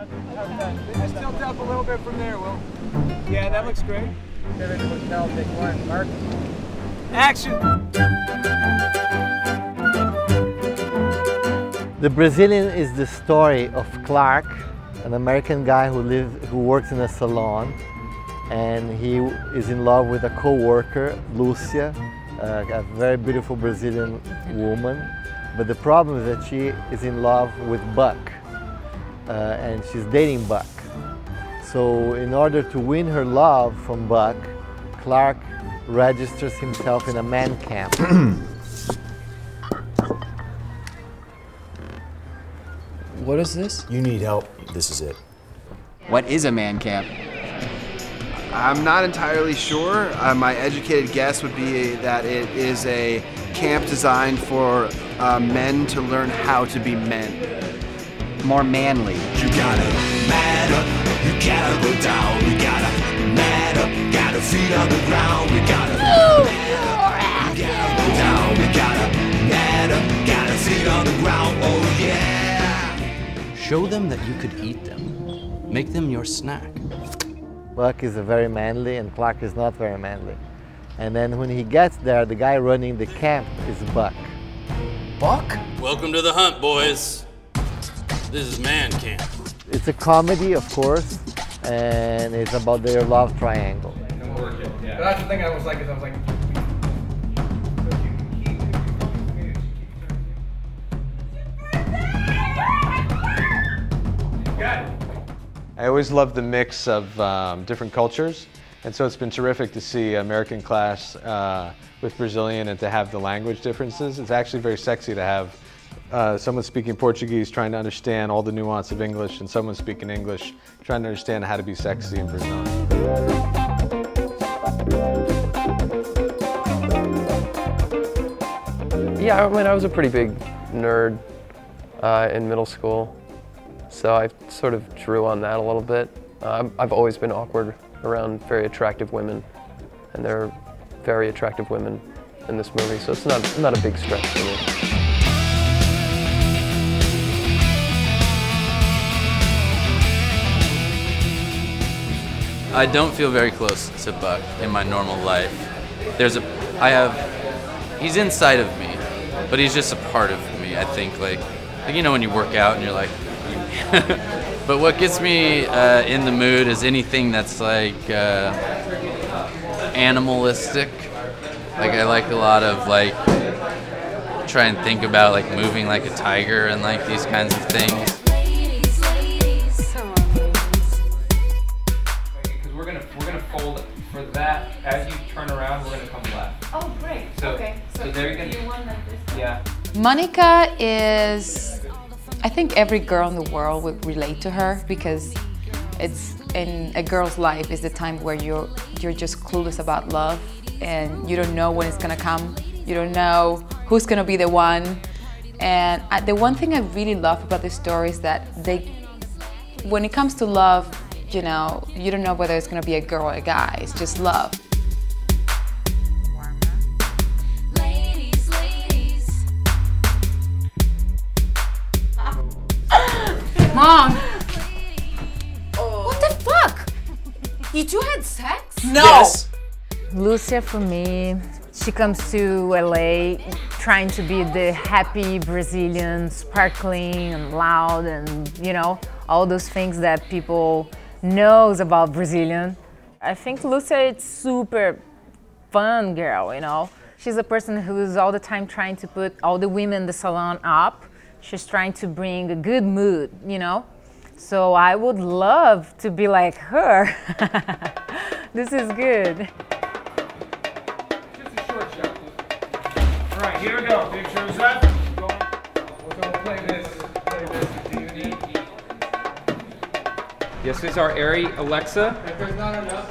Just tilt up a little bit from there, Will. Yeah, that looks great. Action! The Brazilian is the story of Clark, an American guy who works in a salon, and he is in love with a co-worker, Lucia, a very beautiful Brazilian woman. But the problem is that she is in love with Buck, and she's dating Buck. So in order to win her love from Buck, Clark registers himself in a man camp. What is this? You need help. This is it. What is a man camp? I'm not entirely sure. My educated guess would be that it is a camp designed for men to learn how to be men. More manly. You gotta mad up, you gotta go down, you gotta mad up, gotta feet on the ground, we gotta move more active. You gotta go down, we gotta mad up, gotta feet on the ground, oh yeah. Show them that you could eat them. Make them your snack. Buck is very manly and Clark is not very manly. And then when he gets there, the guy running the camp is Buck. Buck? Welcome to the hunt, boys. This is man camp. It's a comedy, of course, and it's about their love triangle. But that's the thing I was like, I always love the mix of different cultures, and so it's been terrific to see American class with Brazilian and to have the language differences. It's actually very sexy to have someone speaking Portuguese trying to understand all the nuance of English and someone speaking English trying to understand how to be sexy in Brazilian. Yeah, I mean, I was a pretty big nerd in middle school. So I sort of drew on that a little bit. I've always been awkward around very attractive women, and there are very attractive women in this movie, so it's not a big stretch for me. I don't feel very close to Buck in my normal life. He's inside of me, but he's just a part of me, I think. Like you know when you work out and you're like, but what gets me in the mood is anything that's like animalistic. Like I like a lot of like try and think about like moving like a tiger and like these kinds of things. Because we're gonna fold for that. As you turn around, we're gonna come left. Oh, great. Okay. So there you go. You want like this? Yeah. Monica is, I think every girl in the world would relate to her because it's in a girl's life is the time where you're just clueless about love and you don't know when it's gonna come. You don't know who's gonna be the one. And the one thing I really love about this story is that when it comes to love, you know, you don't know whether it's gonna be a girl or a guy. It's just love. Mom! What the fuck? You two had sex? No! Yes. Lucia, for me, she comes to LA trying to be the happy Brazilian, sparkling and loud and, you know, all those things that people knows about Brazilian. I think Lucia is super fun girl, you know. She's a person who's all the time trying to put all the women in the salon up. She's trying to bring a good mood, you know? So I would love to be like her. This is good. Just a short shot. All right, here we go. Pictures up. We're going to play this. Yes, these are Arri Alexa.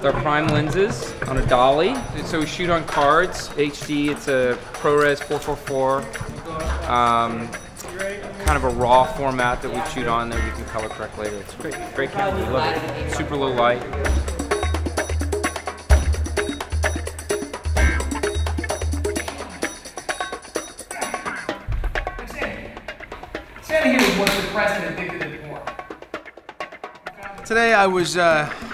They're prime lenses on a dolly. So we shoot on cards, HD. It's a ProRes 444. Kind of a raw format that we shoot on that we can color correct later. It's great, great camera. Love it. Super low light. Sandy here was one of the president addicted to porn. Today I was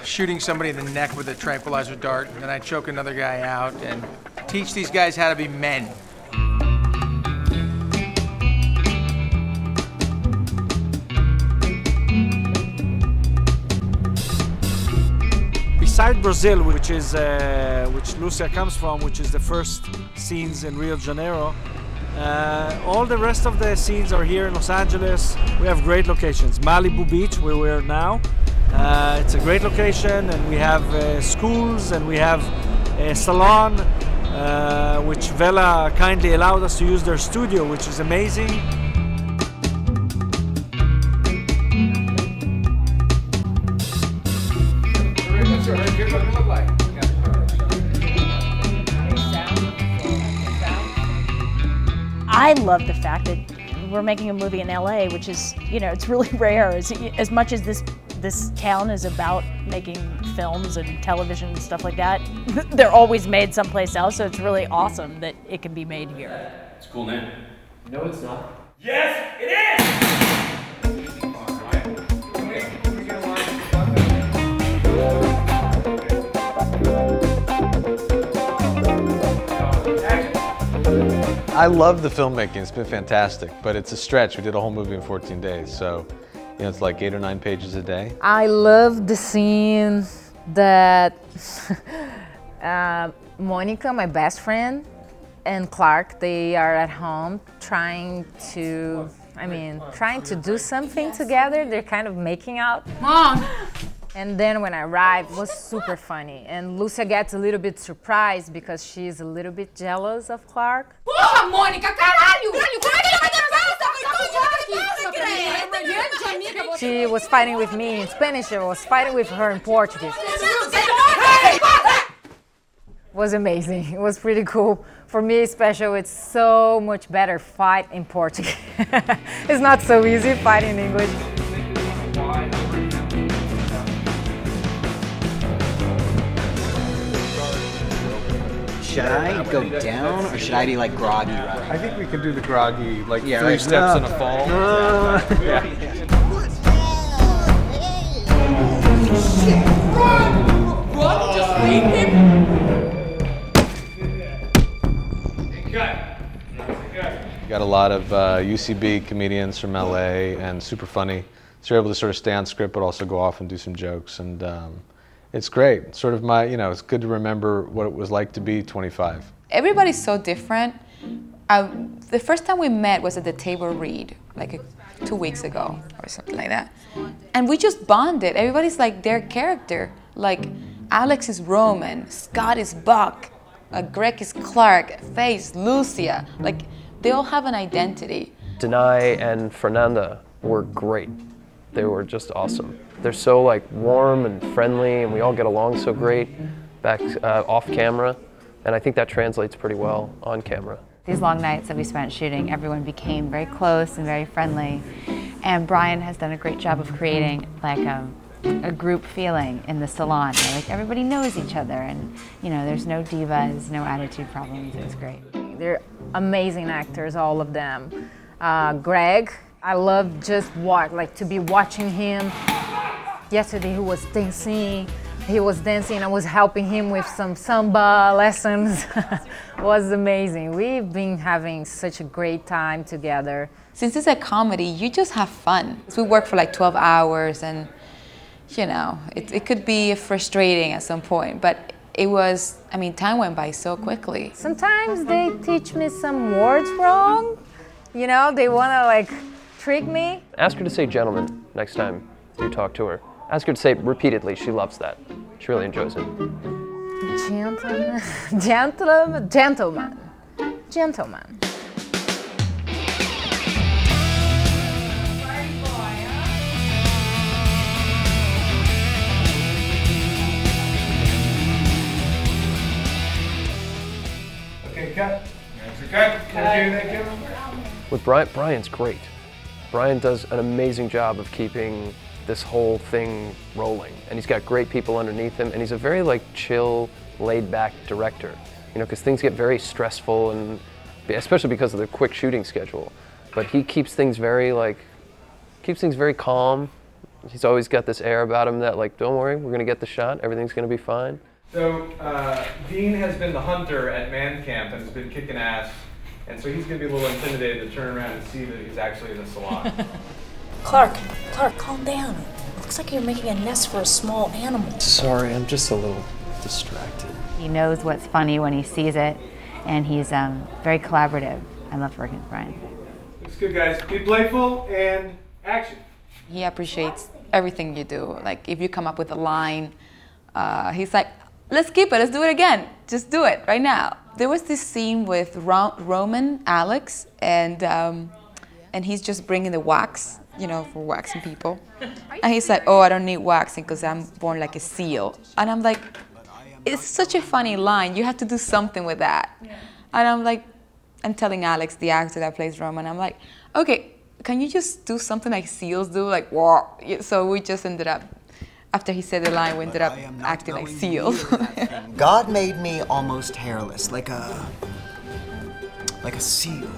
shooting somebody in the neck with a tranquilizer dart, and then I choke another guy out and teach these guys how to be men. Beside Brazil, which Lucia comes from, which is the first scenes in Rio de Janeiro, all the rest of the scenes are here in Los Angeles. We have great locations. Malibu Beach, where we're now, it's a great location, and we have schools, and we have a salon, which Vela kindly allowed us to use their studio, which is amazing. I love the fact that we're making a movie in LA, which is, you know, it's really rare. As much as this town is about making films and television and stuff like that, they're always made someplace else, so it's really awesome that it can be made here. It's a cool name. No, it's not. Yes, it is! I love the filmmaking, it's been fantastic, but it's a stretch. We did a whole movie in 14 days, so you know, it's like 8 or 9 pages a day. I love the scene that Monica, my best friend, and Clark, they are at home trying to do something together. They're kind of making out. Mom! And then when I arrived, it was super funny. And Lucia gets a little bit surprised because she's a little bit jealous of Clark. Porra, Mônica, caralho! Como é que ele vai transar? She was fighting with me in Spanish, I was fighting with her in Portuguese. It was amazing, it was pretty cool. For me, especially, it's so much better fight in Portuguese. It's not so easy fighting in English. Should I go down or should I be like groggy? I think we can do the groggy, like Yeah, 3 right. steps and a fall. Yeah. Run, just leave him! We got a lot of UCB comedians from LA and super funny. So you're able to sort of stay on script but also go off and do some jokes, and it's great. It's sort of my, you know, it's good to remember what it was like to be 25. Everybody's so different. The first time we met was at the table read, like 2 weeks ago or something like that. And we just bonded. Everybody's like their character. Like Alex is Roman, Scott is Buck, Greg is Clark, Faye is Lucia. Like they all have an identity. Denai and Fernanda were great. They were just awesome. They're so like warm and friendly, and we all get along so great back off camera, and I think that translates pretty well on camera. These long nights that we spent shooting, everyone became very close and very friendly, and Brian has done a great job of creating like a group feeling in the salon. Like everybody knows each other, and you know, there's no divas, no attitude problems. It was great. They're amazing actors, all of them. Greg, I love just to be watching him. Yesterday he was dancing. I was helping him with some samba lessons. It was amazing. We've been having such a great time together. Since it's a comedy, you just have fun. We work for like 12 hours, and you know, it could be frustrating at some point, but it was, I mean, time went by so quickly. Sometimes they teach me some words wrong. You know, they want to like trick me. Ask her to say gentleman next time you talk to her. Ask her to say it repeatedly. She loves that. She really enjoys it. Gentleman, gentleman, gentleman, gentleman. Okay, cut. Next, cut. With Brian's great. Brian does an amazing job of keeping this whole thing rolling, and he's got great people underneath him, and he's a very like chill, laid-back director. You know, because things get very stressful, and especially because of the quick shooting schedule. But he keeps things very calm, he's always got this air about him that like, don't worry, we're gonna get the shot, everything's gonna be fine. So Dean has been the hunter at man camp and has been kicking ass, and so he's going to be a little intimidated to turn around and see that he's actually in the salon. Clark, calm down. Looks like you're making a nest for a small animal. Sorry, I'm just a little distracted. He knows what's funny when he sees it, and he's very collaborative. I love working with Brian. Looks good, guys. Be playful and action. He appreciates everything you do. Like if you come up with a line, he's like, let's keep it, let's do it again. Just do it right now. There was this scene with Roman, Alex, and he's just bringing the wax, you know, for waxing people. And he's like, oh, I don't need waxing because I'm born like a seal. And I'm like, it's such a funny line. You have to do something with that. And I'm like, I'm telling Alex, the actor that plays Roman, I'm like, okay, can you just do something like seals do? Like, whoa. So we just ended up, after he said the line, we ended up acting like seals. God made me almost hairless, like a seal.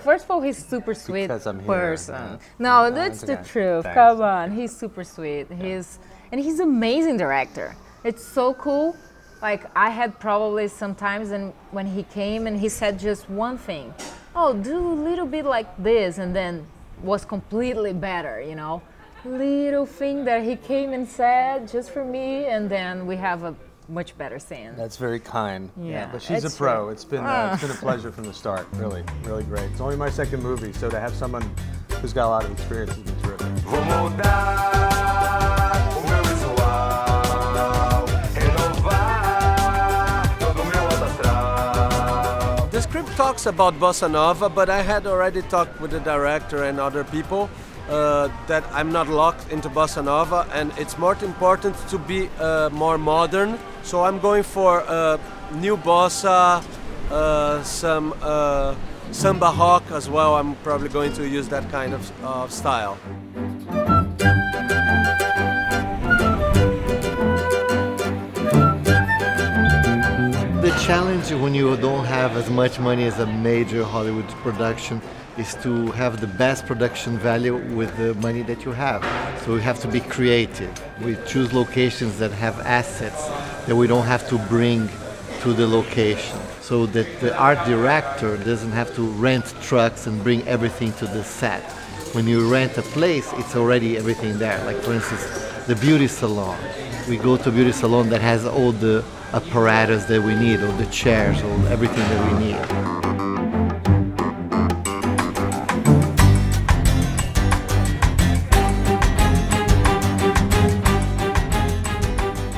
First of all, he's super sweet person. No, that's the okay. truth. Thanks. Come on, he's super sweet. He's an amazing director. It's so cool. Like I had probably sometimes, and when he came and he said just one thing, oh, do a little bit like this, and then was completely better, you know. Little thing that he came and said just for me, and then we have a much better scene. That's very kind. Yeah, but she's a pro. It's been a pleasure from the start. Really, really great. It's only my second movie, so to have someone who's got a lot of experience has been terrific. The script talks about bossa nova, but I had already talked with the director and other people that I'm not locked into bossa nova, and it's more important to be more modern. So I'm going for new bossa, some samba rock as well. I'm probably going to use that kind of style. The challenge when you don't have as much money as a major Hollywood production is to have the best production value with the money that you have. So we have to be creative. We choose locations that have assets that we don't have to bring to the location, so that the art director doesn't have to rent trucks and bring everything to the set. When you rent a place, it's already everything there. Like for instance, the beauty salon. We go to a beauty salon that has all the apparatus that we need, all the chairs, all everything that we need.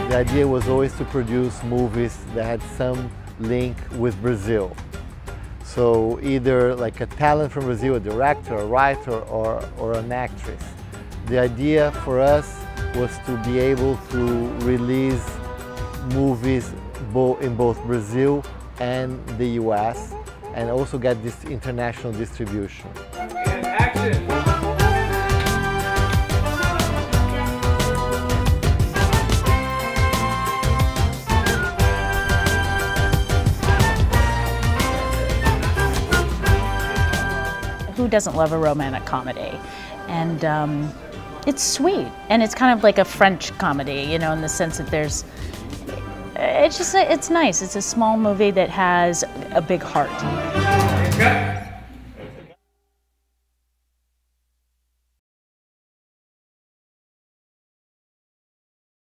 The idea was always to produce movies that had some link with Brazil. So either like a talent from Brazil, a director, a writer, or an actress. The idea for us was to be able to release movies in both Brazil and the US, and also get this international distribution. And action! Who doesn't love a romantic comedy? And it's sweet, and it's kind of like a French comedy, you know, in the sense that it's nice. It's a small movie that has a big heart.